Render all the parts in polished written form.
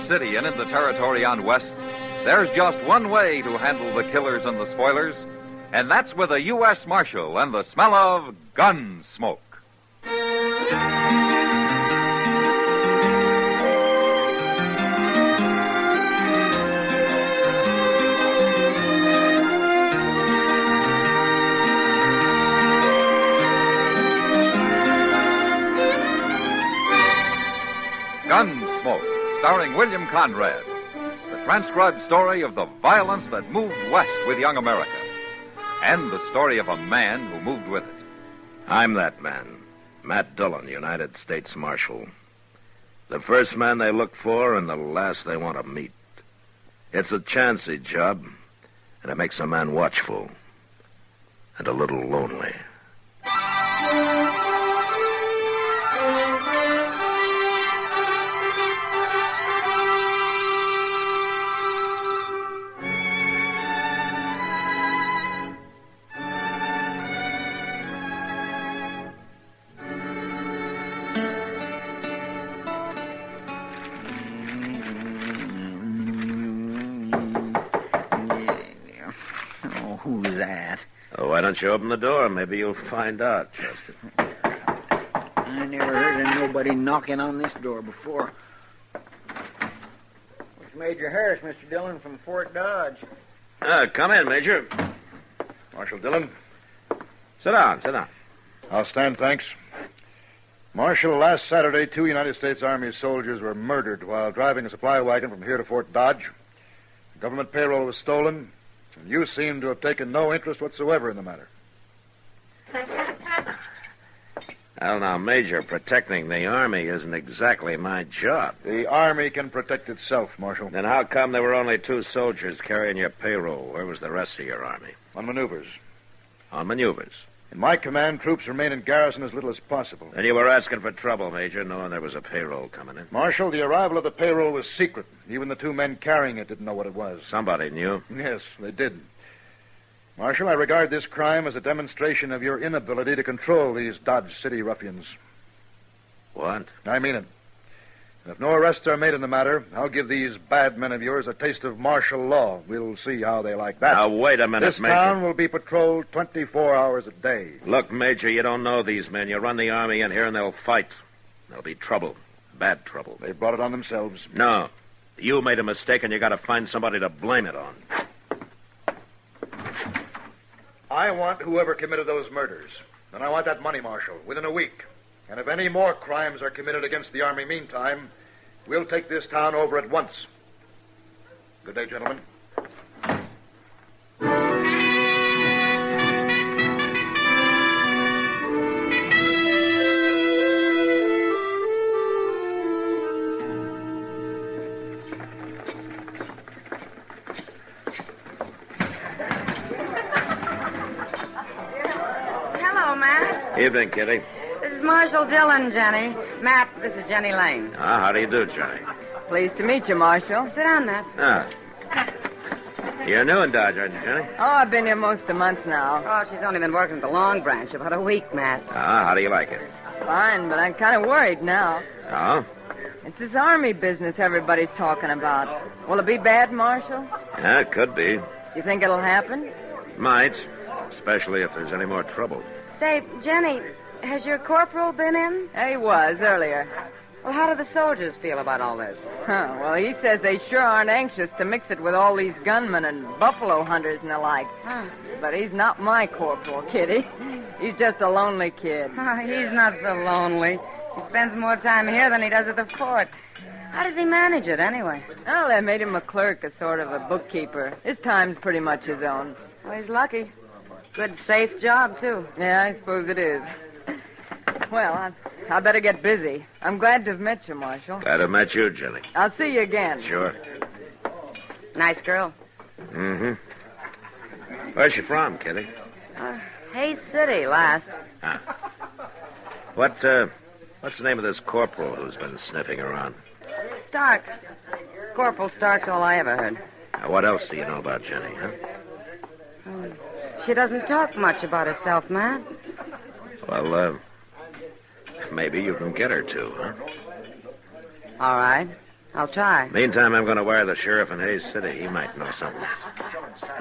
city and in the territory on West, there's just one way to handle the killers and the spoilers, and that's with a U.S. Marshal and the smell of Gunsmoke. Gunsmoke, starring William Conrad. The transcribed story of the violence that moved west with young America. And the story of a man who moved with it. I'm that man, Matt Dillon, United States Marshal. The first man they look for and the last they want to meet. It's a chancy job, and it makes a man watchful and a little lonely. Who's that? Oh, why don't you open the door? Maybe you'll find out, Chester. I never heard of nobody knocking on this door before. It's Major Harris, Mr. Dillon, from Fort Dodge. Come in, Major. Marshal Dillon. Sit down. I'll stand, thanks. Marshal, last Saturday, 2 United States Army soldiers were murdered while driving a supply wagon from here to Fort Dodge. The government payroll was stolen, and you seem to have taken no interest whatsoever in the matter. Well, now, Major, protecting the Army isn't exactly my job. The Army can protect itself, Marshal. Then how come there were only 2 soldiers carrying your payroll? Where was the rest of your Army? On maneuvers. On maneuvers. In my command, troops remain in garrison as little as possible. And you were asking for trouble, Major, knowing there was a payroll coming in. Marshal, the arrival of the payroll was secret. Even the 2 men carrying it didn't know what it was. Somebody knew. Yes, they did. Marshal, I regard this crime as a demonstration of your inability to control these Dodge City ruffians. What? I mean it. And if no arrests are made in the matter, I'll give these bad men of yours a taste of martial law. We'll see how they like that. Now, wait a minute, This Major. town will be patrolled 24 hours a day. Look, Major, you don't know these men. You run the Army in here and they'll fight. There'll be trouble. Bad trouble. They brought it on themselves. No. You made a mistake and you got to find somebody to blame it on. I want whoever committed those murders. And I want that money, Marshal, within a week. And if any more crimes are committed against the Army meantime, we'll take this town over at once. Good day, gentlemen. Evening, Kitty. This is Marshal Dillon, Jenny. Matt, this is Jenny Lane. How do you do, Johnny? Pleased to meet you, Marshal. Sit down, Matt. You're new in Dodge, aren't you, Johnny? Oh, I've been here most of a month now. Oh, she's only been working at the Long Branch about a week, Matt. How do you like it? Fine, but I'm kind of worried now. Oh? It's this Army business everybody's talking about. Will it be bad, Marshal? Yeah, it could be. You think it'll happen? Might, especially if there's any more trouble. Say, Jenny, has your corporal been in? He was earlier. Well, how do the soldiers feel about all this? Well, he says they sure aren't anxious to mix it with all these gunmen and buffalo hunters and the like. But he's not my corporal, Kitty. He's just a lonely kid. He's not so lonely. He spends more time here than he does at the fort. How does he manage it, anyway? Well, they made him a clerk, a sort of a bookkeeper. His time's pretty much his own. Well, he's lucky. Good, safe job, too. Yeah, I suppose it is. Well, I better get busy. I'm glad to have met you, Marshal. Glad to have met you, Jenny. I'll see you again. Sure. Nice girl. Mm-hmm. Where's she from, Kitty? Hayes City, last. What's the name of this corporal who's been sniffing around? Stark. Corporal Stark's all I ever heard. Now, what else do you know about Jenny, huh? She doesn't talk much about herself, Matt. Well, maybe you can get her to, huh? All right. I'll try. Meantime, I'm going to wire the sheriff in Hayes City. He might know something.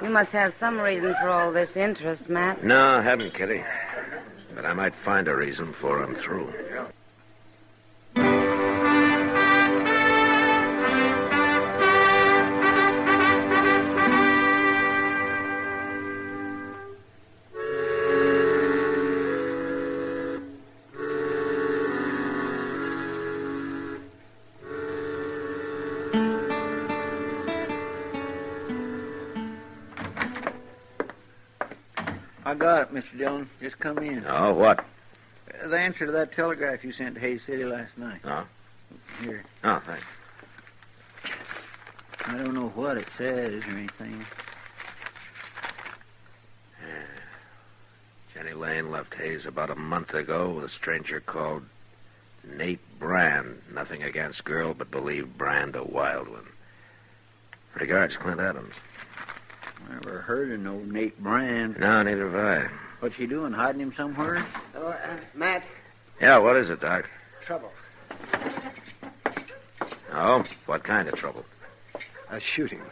You must have some reason for all this interest, Matt. No, I haven't, Kitty. But I might find a reason before I'm through. I got it, Mr. Dillon. Just come in. Oh, what? The answer to that telegraph you sent to Hayes City last night. Oh? Here. Oh, thanks. I don't know what it says or anything. Jenny Lane left Hayes about a month ago with a stranger called Nate Brand. Nothing against girl, but believed Brand a wild one. Regards, Clint Adams. Never heard of no Nate Brand. No, neither have I. What's he doing, hiding him somewhere? Oh, Matt, Yeah, what is it, Doc? trouble. Oh, what kind of trouble? A shooting.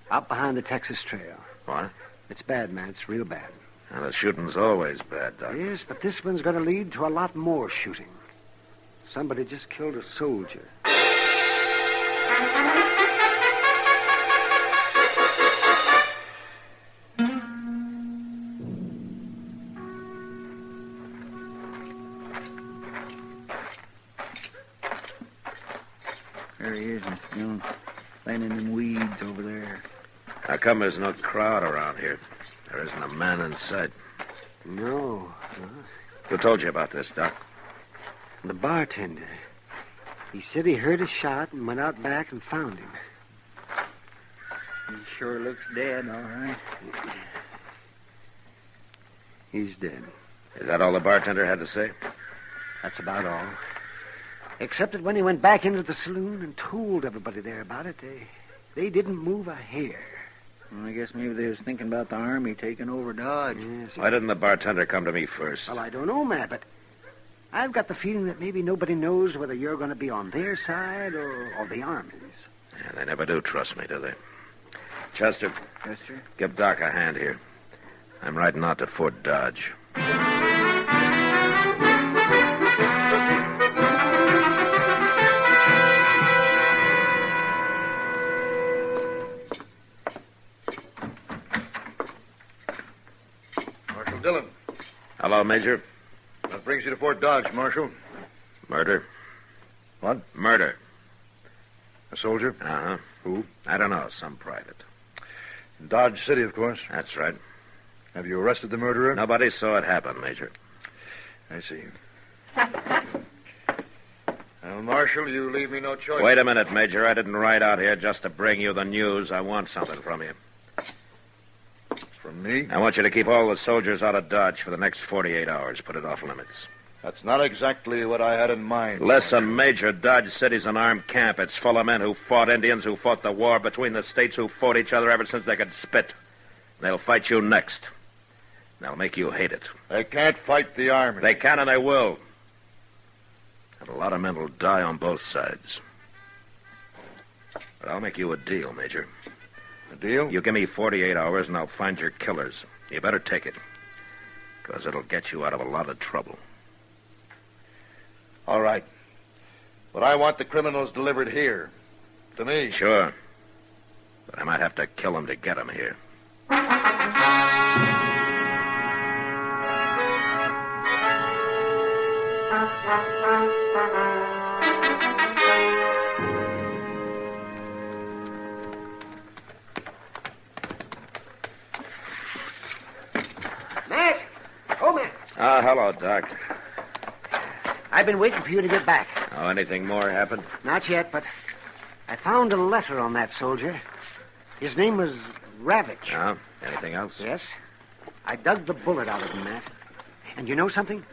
Out behind the Texas Trail. What? It's bad, man. It's real bad. Well, the shooting's always bad, Doc. Yes, but this one's going to lead to a lot more shooting. Somebody just killed a soldier. There he is, Mr. Dillon. Laying in them weeds over there. How come there's no crowd around here? There isn't a man in sight. No. Who told you about this, Doc? The bartender. He said he heard a shot and went out back and found him. He sure looks dead, all right. He's dead. Is that all the bartender had to say? That's about all. Except that when he went back into the saloon and told everybody there about it, they didn't move a hair. Well, I guess maybe they was thinking about the Army taking over Dodge. Yes. Why didn't the bartender come to me first? Well, I don't know, Matt, but I've got the feeling that maybe nobody knows whether you're going to be on their side or the Army's. Yeah, they never do trust me, do they? Chester, Yes, sir. give Doc a hand here. I'm riding out to Fort Dodge. Marshal Dillon. Hello, Major. What brings you to Fort Dodge, Marshal? Murder. What? Murder. A soldier? Uh-huh. Who? I don't know, some private. Dodge City, of course. That's right. Have you arrested the murderer? Nobody saw it happen, Major. I see. Well, Marshal, you leave me no choice. Wait a minute, Major. I didn't ride out here just to bring you the news. I want something from you. From me? I want you to keep all the soldiers out of Dodge for the next 48 hours. Put it off limits. That's not exactly what I had in mind. Listen, Major, Dodge City's an armed camp. It's full of men who fought Indians, who fought the war between the states, who fought each other ever since they could spit. They'll fight you next. They'll make you hate it. They can't fight the Army. They can and they will. And a lot of men will die on both sides. But I'll make you a deal, Major. A deal? You give me 48 hours and I'll find your killers. You better take it. Because it'll get you out of a lot of trouble. All right. But I want the criminals delivered here. To me. Sure. But I might have to kill them to get them here. Matt! Oh, Matt! Hello, Doc. I've been waiting for you to get back. Oh, anything more happened? Not yet, but I found a letter on that soldier. His name was Ravitch. Oh, anything else? Yes. I dug the bullet out of him, Matt. And you know something?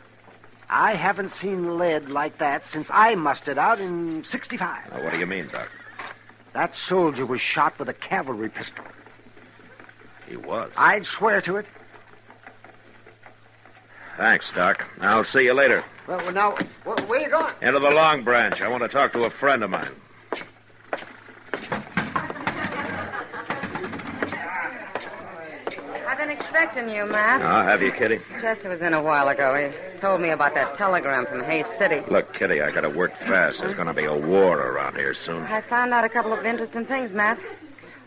I haven't seen lead like that since I mustered out in 65. What do you mean, Doc? That soldier was shot with a cavalry pistol. He was. I'd swear to it. Thanks, Doc. I'll see you later. Well, now, where are you going? Into the Long Branch. I want to talk to a friend of mine. I've been expecting you, Matt. I'll have you, Kitty. Chester was in a while ago. He told me about that telegram from Hayes City. Look, Kitty, I gotta work fast. There's gonna be a war around here soon. I found out a couple of interesting things, Matt.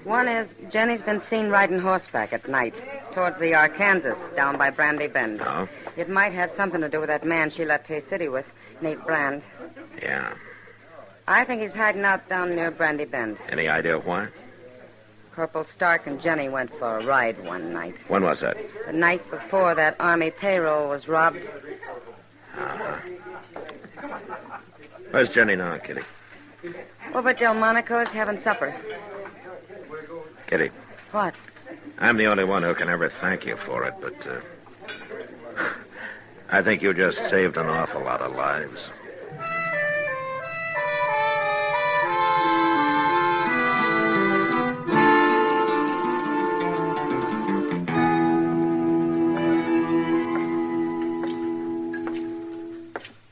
One is Jenny's been seen riding horseback at night towards the Arkansas down by Brandy Bend. Oh? It might have something to do with that man she left Hayes City with, Nate Brand. Yeah. I think he's hiding out down near Brandy Bend. Any idea why? Corporal Stark and Jenny went for a ride one night. When was that? The night before that Army payroll was robbed. Uh-huh. Where's Jenny now, Kitty? Over at Delmonico's having supper. Kitty, What? I'm the only one who can ever thank you for it, but I think you just saved an awful lot of lives.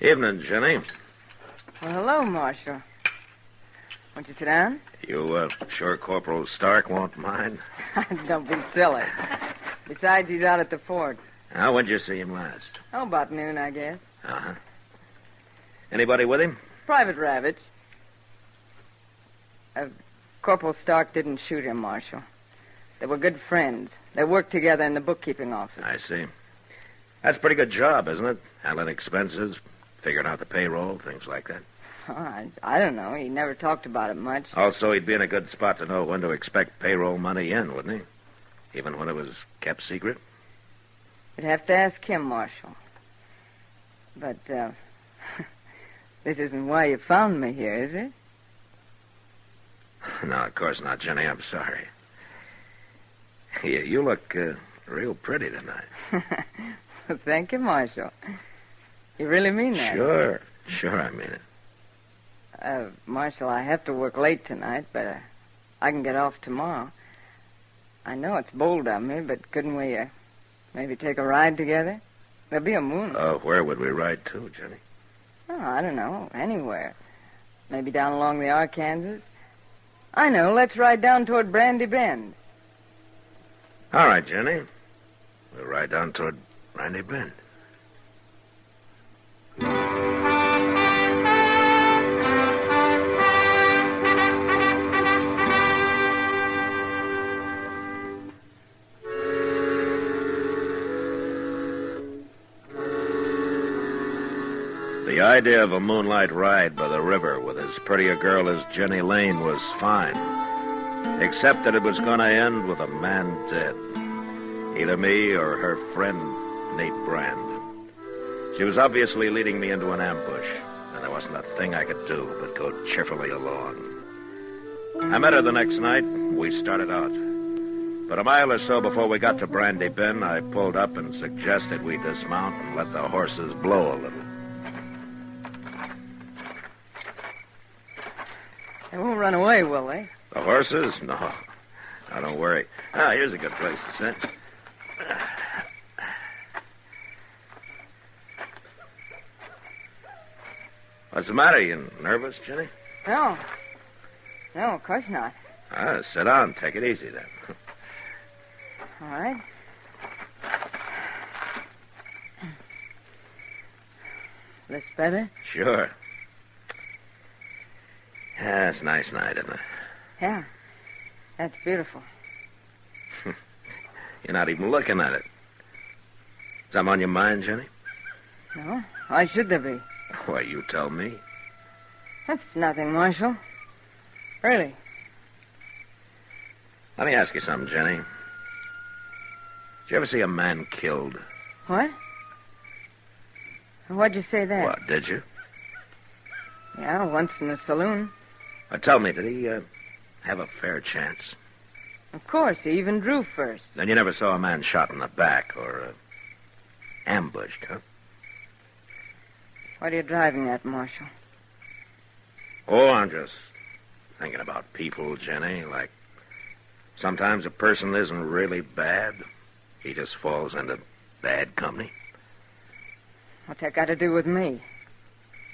Evening, Jenny. Well, hello, Marshal. Won't you sit down? You sure Corporal Stark won't mind? Don't be silly. Besides, he's out at the fort. Now, when'd you see him last? Oh, about noon, I guess. Uh-huh. Anybody with him? Private Ravitch. Corporal Stark didn't shoot him, Marshal. They were good friends. They worked together in the bookkeeping office. I see. That's a pretty good job, isn't it? Handling expenses, figuring out the payroll, things like that. Oh, I don't know. He never talked about it much. Also, he'd be in a good spot to know when to expect payroll money in, wouldn't he? Even when it was kept secret? You'd have to ask him, Marshal. But, this isn't why you found me here, is it? No, of course not, Jenny. I'm sorry. You look real pretty tonight. Well, thank you, Marshal. You really mean that? Sure, I mean it. Marshal, I have to work late tonight, but I can get off tomorrow. I know it's bold of me, but couldn't we maybe take a ride together? There'll be a moon. Oh, where would we ride to, Jenny? Oh, I don't know. Anywhere. Maybe down along the Arkansas. I know. Let's ride down toward Brandy Bend. All right, Jenny. We'll ride down toward Brandy Bend. The idea of a moonlight ride by the river with as pretty a girl as Jenny Lane was fine, except that it was going to end with a man dead. Either me or her friend, Nate Brand. She was obviously leading me into an ambush, and there wasn't a thing I could do but go cheerfully along. I met her the next night. We started out. But a mile or so before we got to Brandy Bend, I pulled up and suggested we dismount and let the horses blow a little. They won't run away, will they? The horses? No. Now, don't worry. Here's a good place to sit. What's the matter? You nervous, Jenny? No. No, of course not. Sit down. Take it easy, then. All right. This better? Sure. Yeah, it's a nice night, isn't it? Yeah. That's beautiful. You're not even looking at it. Something on your mind, Jenny? No? Why should there be? Why, you tell me. That's nothing, Marshal. Really. Let me ask you something, Jenny. Did you ever see a man killed? What? Why'd you say that? What, did you? Yeah, once in a saloon. Tell me, did he have a fair chance? Of course, he even drew first. Then you never saw a man shot in the back or ambushed, huh? What are you driving at, Marshal? Oh, I'm just thinking about people, Jenny. Like, sometimes a person isn't really bad. He just falls into bad company. What's that got to do with me?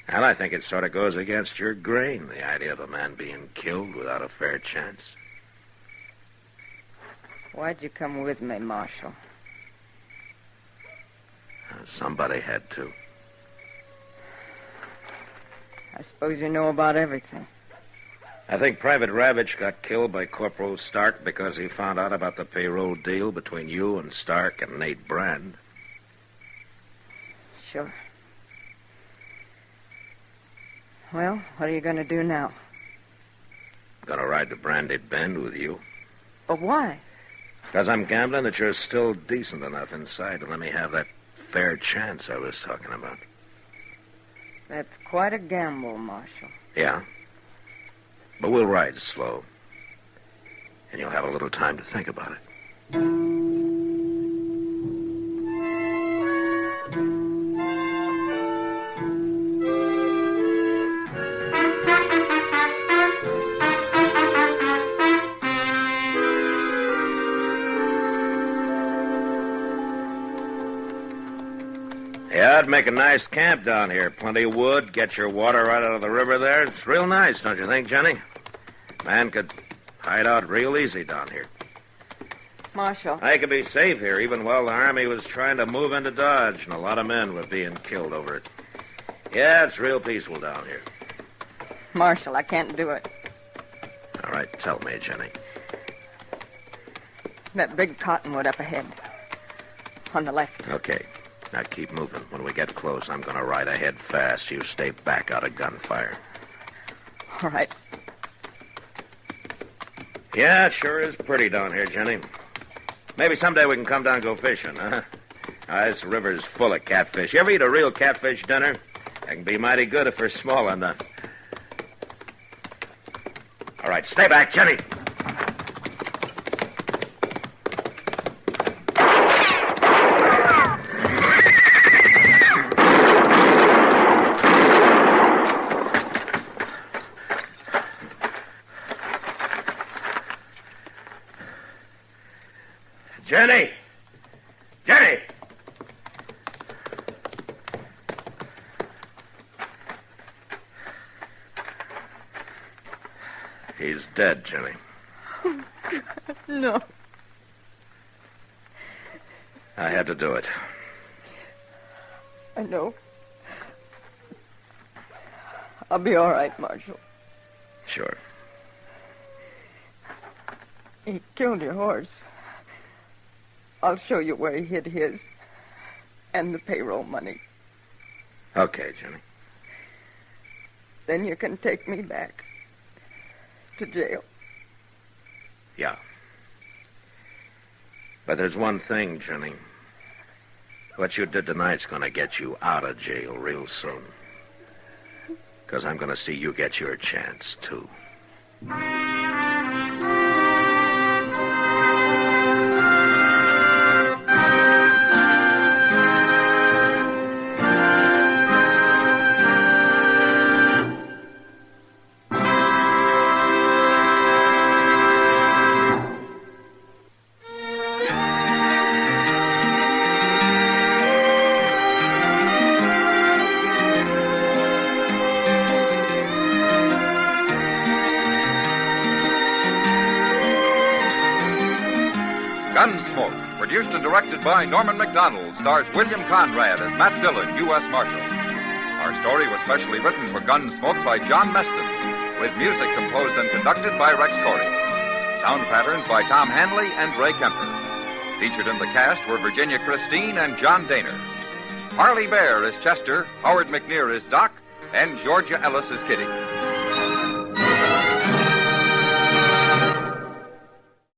And I think it sort of goes against your grain, the idea of a man being killed without a fair chance. Why'd you come with me, Marshal? Somebody had to. I suppose you know about everything. I think Private Ravitch got killed by Corporal Stark because he found out about the payroll deal between you and Stark and Nate Brand. Sure. Well, what are you going to do now? Gonna ride to Brandy Bend with you. But why? Because I'm gambling that you're still decent enough inside to let me have that fair chance I was talking about. That's quite a gamble, Marshal. Yeah. But we'll ride slow. And you'll have a little time to think about it. Yeah, I'd make a nice camp down here. Plenty of wood, get your water right out of the river there. It's real nice, don't you think, Jenny? Man could hide out real easy down here. Marshal. I could be safe here even while the Army was trying to move into Dodge, and a lot of men were being killed over it. Yeah, it's real peaceful down here. Marshal, I can't do it. All right, tell me, Jenny. That big cottonwood up ahead. On the left. Okay. Now keep moving. When we get close, I'm going to ride ahead fast. You stay back out of gunfire. All right. Yeah, it sure is pretty down here, Jenny. Maybe someday we can come down and go fishing, huh? This river's full of catfish. You ever eat a real catfish dinner? That can be mighty good if they're small enough. All right, stay back, Jenny. Jenny! Jenny! He's dead, Jenny. Oh, God, no. I had to do it. I know. I'll be all right, Marshal. Sure. He killed your horse. I'll show you where he hid his and the payroll money. Okay, Jenny. Then you can take me back to jail. Yeah. But there's one thing, Jenny. What you did tonight's going to get you out of jail real soon. Because I'm going to see you get your chance, too. Gunsmoke, produced and directed by Norman MacDonald, stars William Conrad as Matt Dillon, U.S. Marshal. Our story was specially written for Gunsmoke by John Meston, with music composed and conducted by Rex Corey. Sound patterns by Tom Hanley and Ray Kemper. Featured in the cast were Virginia Christine and John Daner. Harley Bear is Chester, Howard McNear is Doc, and Georgia Ellis is Kitty.